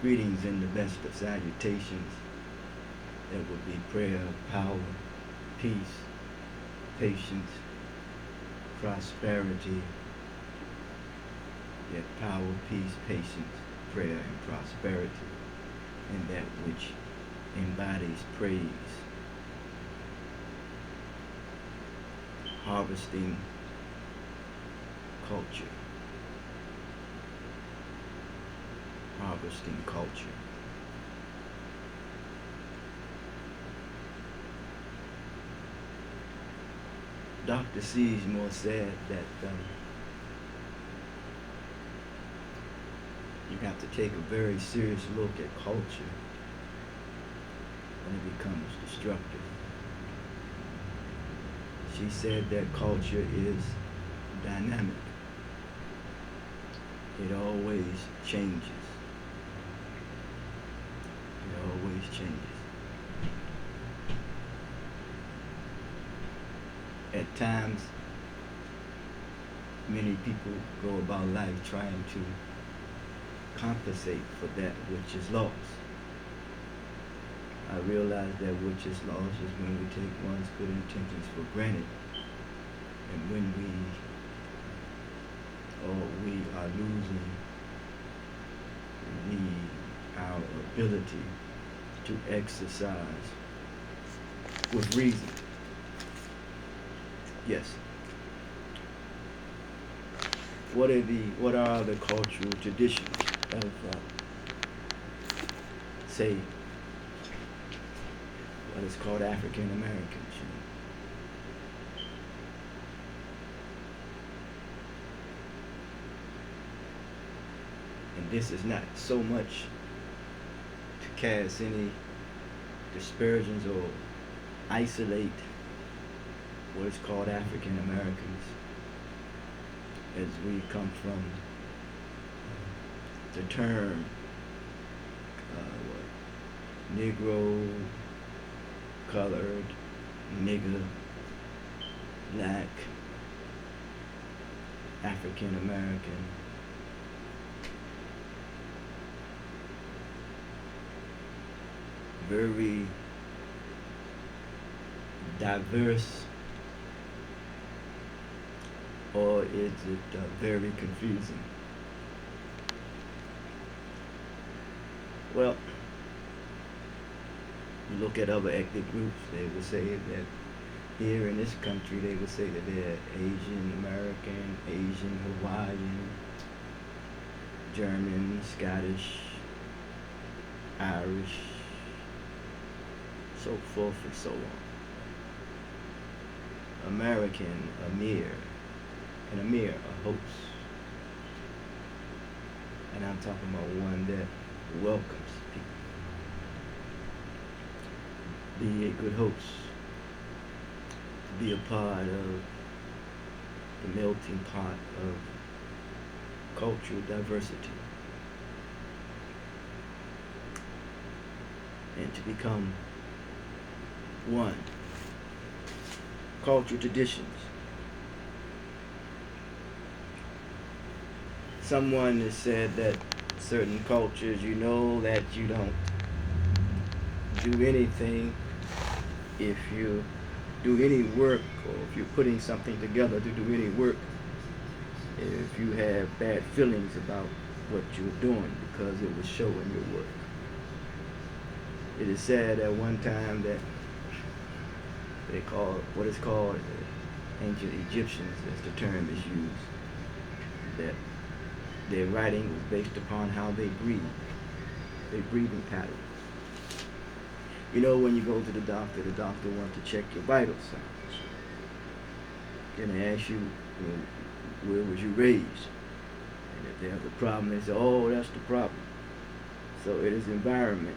Greetings in the best of salutations. That would be prayer, power, peace, patience, prosperity. Yet power, peace, patience, prayer, and prosperity. And that which embodies praise. Harvesting culture. Harvesting culture. Dr. Seigemore said that you have to take a very serious look at culture when it becomes destructive. She said that culture is dynamic. It always changes. It always changes. At times, many people go about life trying to compensate for that which is lost. I realize that which is lost is when we take one's good intentions for granted, and when we are losing our ability to exercise with reason. Yes. What are the cultural traditions of say what is called African Americans? And this is not so much to cast any dispersions or isolate what is called African Americans, as we come from the term Negro, colored, nigger, black, African American. Very diverse, or is it very confusing? Well, you look at other ethnic groups, they would say that here in this country, they would say that they're Asian American, Asian Hawaiian, German, Scottish, Irish, so forth and so on. American, Amir, and Amir, a host. And I'm talking about one that welcomes people. Be a good host. Be a part of the melting pot of cultural diversity. And to become one. Cultural traditions. Someone has said that certain cultures, you know that you don't do anything if you do any work, or if you're putting something together to do any work, if you have bad feelings about what you're doing, because it will show in your work. It is said at one time that they call what is called ancient Egyptians, as the term is used, that their writing was based upon how they breathe, their breathing patterns. You know, when you go to the doctor wants to check your vital signs. Then they ask you, where was you raised? And if they have a problem, they say, oh, that's the problem. So it is environment.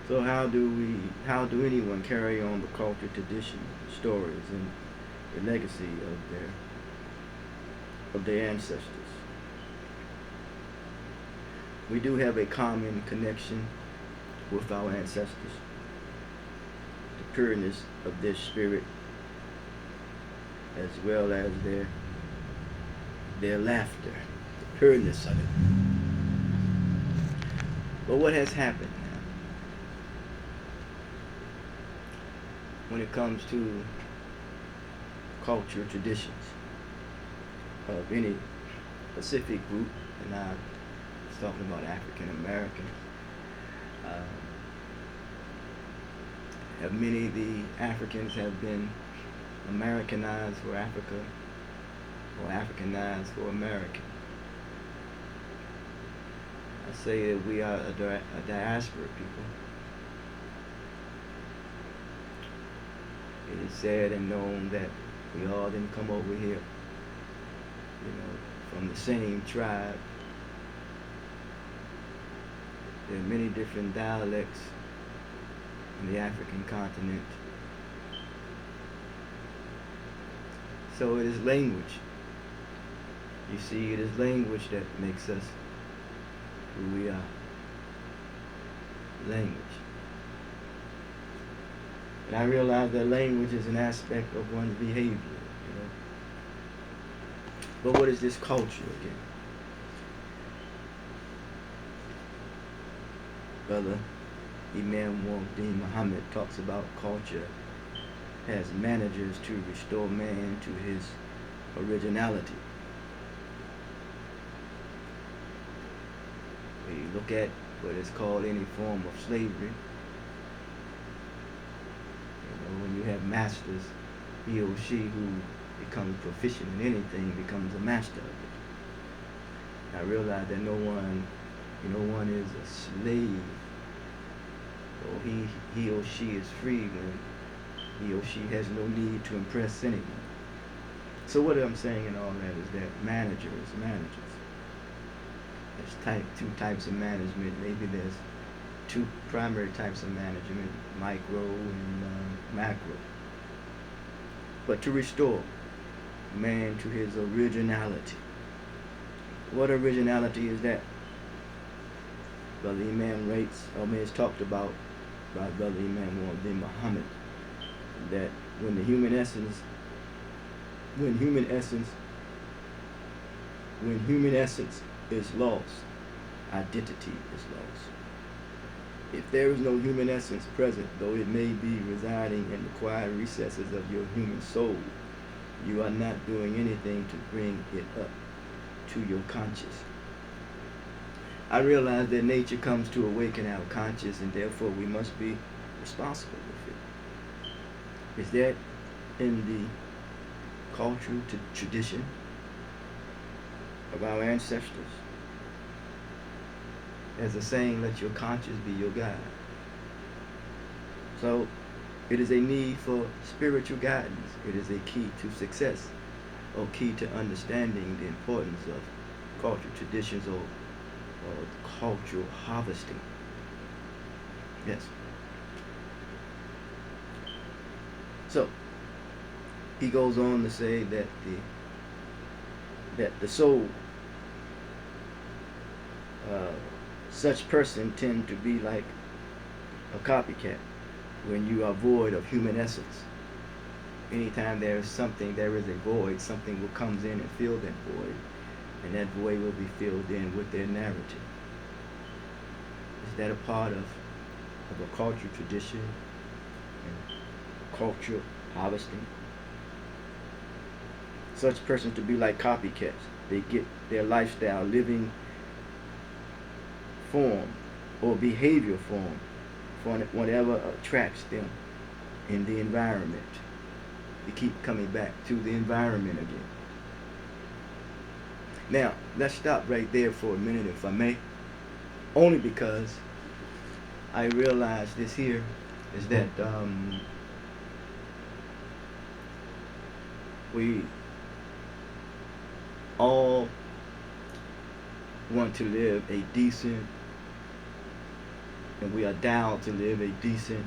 So how do anyone carry on the culture, tradition, stories, and the legacy of their ancestors? We do have a common connection with our ancestors. The pureness of their spirit, as well as their laughter, the pureness of it. But what has happened now when it comes to culture, traditions of any Pacific group, and I was talking about African American, uh, have many of the Africans have been Americanized for Africa or Africanized for America. I say that we are a diaspora people. It is said and known that we all didn't come over here, from the same tribe. There are many different dialects in the African continent. So it is language. You see, it is language that makes us who we are. Language. And I realize that language is an aspect of one's behavior. But what is this culture again? Brother Imam Muhammad Muhammad talks about culture as managers to restore man to his originality. We look at what is called any form of slavery. When you have masters, he or she who becomes proficient in anything becomes a master of it. I realize that no one is a slave, or he or she is free when he or she has no need to impress anyone. So what I'm saying in all that is that managers. There's two types of management. Maybe there's two primary types of management, micro and macro. But to restore man to his originality. What originality is that? Brother Imam is talked about by Brother Imam Muhammad, that when human essence is lost, identity is lost. If there is no human essence present, though it may be residing in the quiet recesses of your human soul, you are not doing anything to bring it up to your conscious. I realize that nature comes to awaken our conscious, and therefore we must be responsible with it. Is that in the cultural tradition of our ancestors? As a saying, let your conscience be your guide. So it is a need for spiritual guidance. It is a key to success, or key to understanding the importance of cultural traditions or cultural harvesting. Yes. So he goes on to say that the soul, such person tend to be like a copycat when you are void of human essence. Anytime there is a void, something will comes in and fill that void, and that void will be filled in with their narrative. Is that a part of a cultural tradition and cultural harvesting? Such persons to be like copycats. They get their lifestyle, living form or behavior form for whatever attracts them in the environment. They keep coming back to the environment again. Now, let's stop right there for a minute, if I may. Only because I realize this here is that we all want to live a decent, and we are down to live a decent,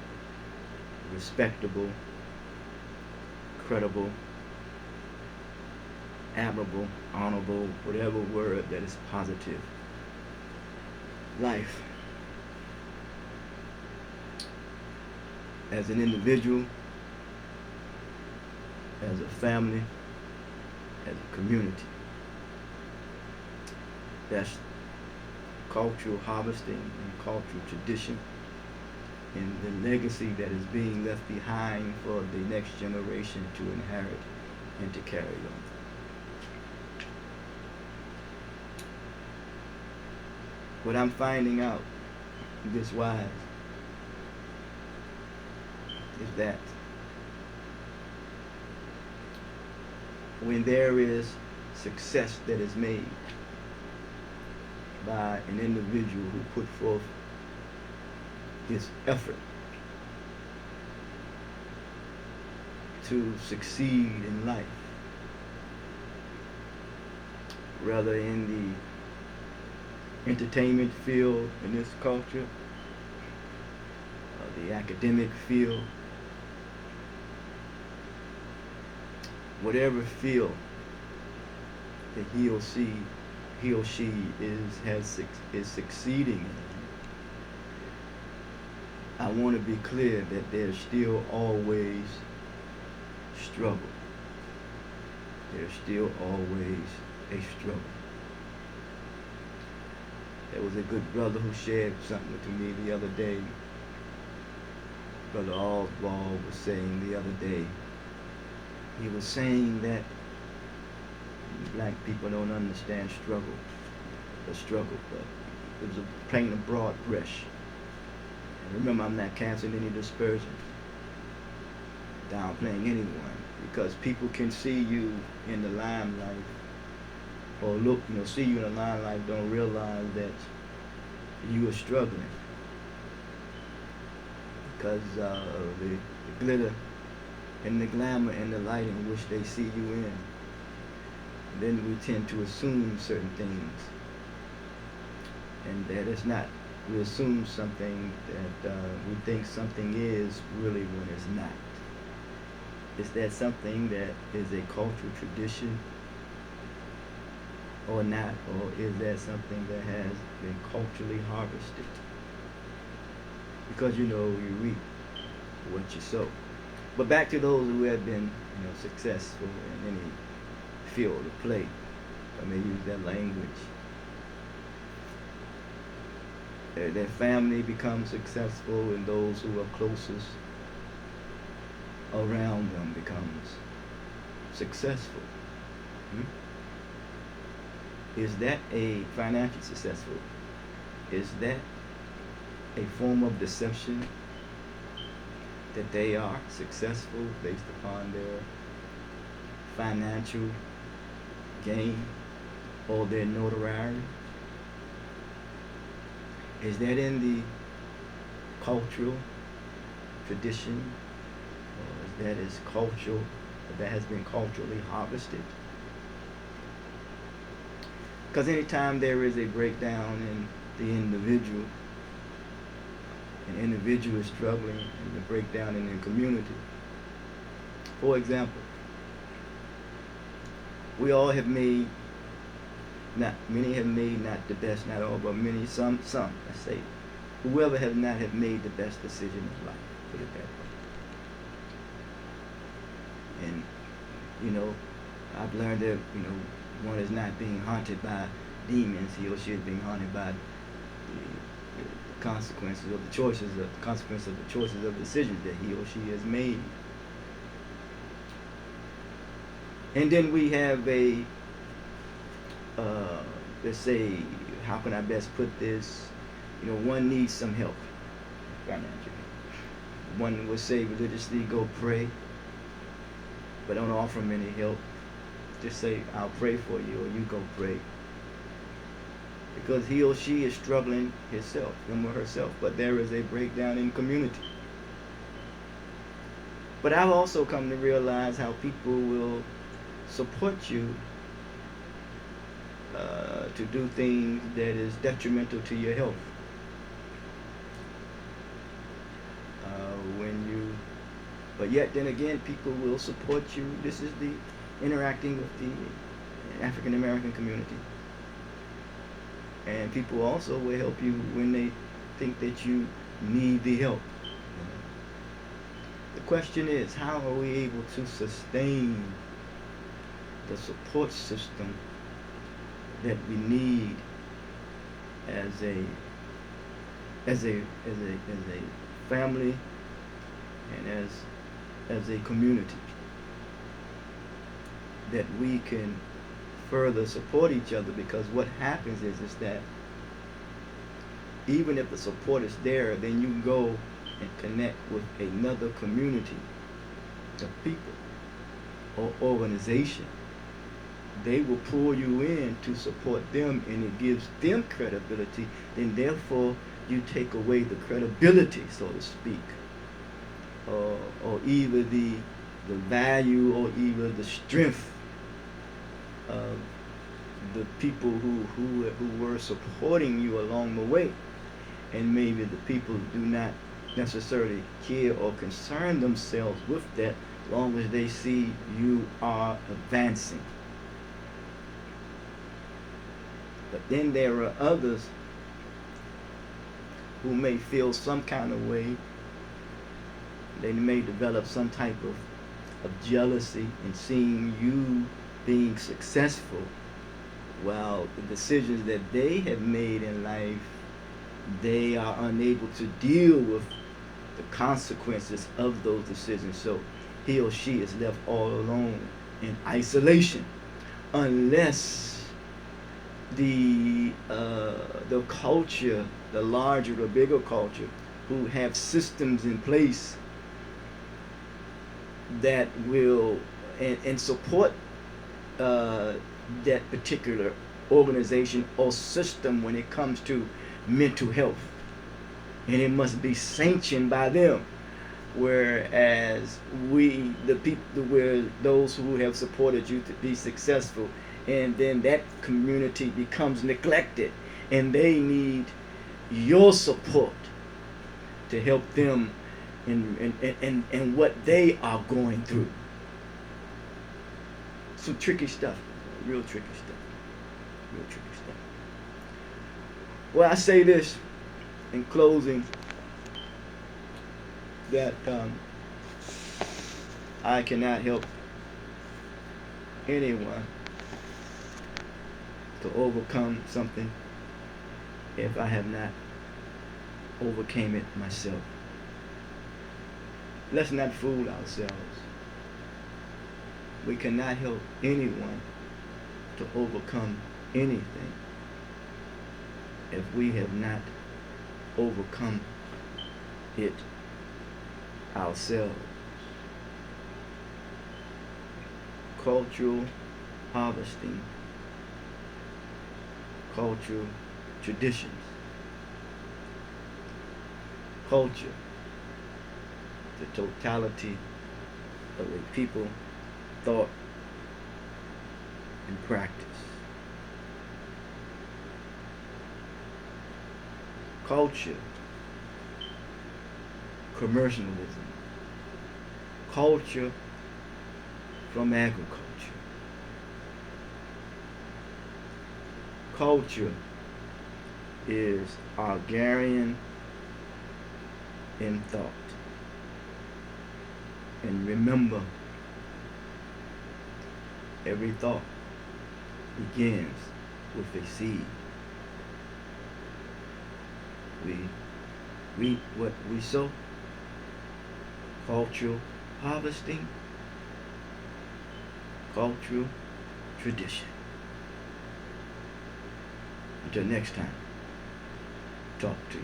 respectable, credible, admirable, honorable, whatever word that is positive life. As an individual, as a family, as a community. That's cultural harvesting and cultural tradition and the legacy that is being left behind for the next generation to inherit and to carry on. What I'm finding out this wise is that when there is success that is made by an individual who put forth his effort to succeed in life, rather in the entertainment field in this culture, or the academic field, whatever field that he or she is succeeding in, I want to be clear that there's still always struggle. There's still always a struggle. There was a good brother who shared something to me the other day. Brother Oswald was saying the other day, he was saying that black people don't understand struggle, but it was painting a broad brush. And remember, I'm not casting any dispersion, downplaying anyone, because people can see you in the limelight, or see you in the limelight, don't realize that you are struggling, because the glitter and the glamour and the light in which they see you in. And then we tend to assume certain things, and that it's not. We assume something that we think something is really when it's not. Is that something that is a cultural tradition or not, or is that something that has been culturally harvested? Because you reap what you sow. But back to those who have been successful in any field of play, if I may use that language. Their family becomes successful, and those who are closest around them becomes successful. Is that a financially successful? Is that a form of deception that they are successful based upon their financial gain or their notoriety? Is that in the cultural tradition, or that has been culturally harvested? Because anytime there is a breakdown in the individual, an individual is struggling, and the breakdown in the community. For example, we all have made, many have made not the best, not all, but many, some, let's say, whoever have not have made the best decision in life, put it that way. And, I've learned that, one is not being haunted by demons, he or she is being haunted by the consequences of the choices, of decisions that he or she has made. And then we have a, let's say, how can I best put this? One needs some help, financially. One would say religiously, go pray, but don't offer them any help. Just say, I'll pray for you, or you go pray. Because he or she is struggling him or herself, but there is a breakdown in community. But I've also come to realize how people will support you to do things that is detrimental to your health. But yet then again, people will support you. This is the interacting with the African American community. And people also will help you when they think that you need the help. The question is, how are we able to sustain the support system that we need as a as a family and as a community, that we can further support each other, because what happens is that even if the support is there, then you go and connect with another community of people or organization. They will pull you in to support them, and it gives them credibility. Then therefore you take away the credibility, so to speak, or either the value or even the strength of the people who were supporting you along the way. And maybe the people do not necessarily care or concern themselves with that, long as they see you are advancing. But then there are others who may feel some kind of way. They may develop some type of jealousy in seeing you being successful, while the decisions that they have made in life, they are unable to deal with the consequences of those decisions. So he or she is left all alone in isolation, unless the culture, the larger, the bigger culture, who have systems in place that will and support that particular organization or system when it comes to mental health, and it must be sanctioned by them. Whereas we, the people, where those who have supported you to be successful, and then that community becomes neglected, and they need your support to help them in what they are going through. Some tricky stuff, real tricky stuff, real tricky stuff. Well, I say this in closing, that I cannot help anyone to overcome something if I have not overcame it myself. Let's not fool ourselves. We cannot help anyone to overcome anything if we have not overcome it ourselves. Cultural harvesting, cultural traditions, culture, the totality of a people, thought, and practice. Culture, commercialism, culture from agriculture, culture is agrarian in thought. And remember, every thought begins with a seed. We reap what we sow. Cultural harvesting, cultural tradition. Until next time, talk to you.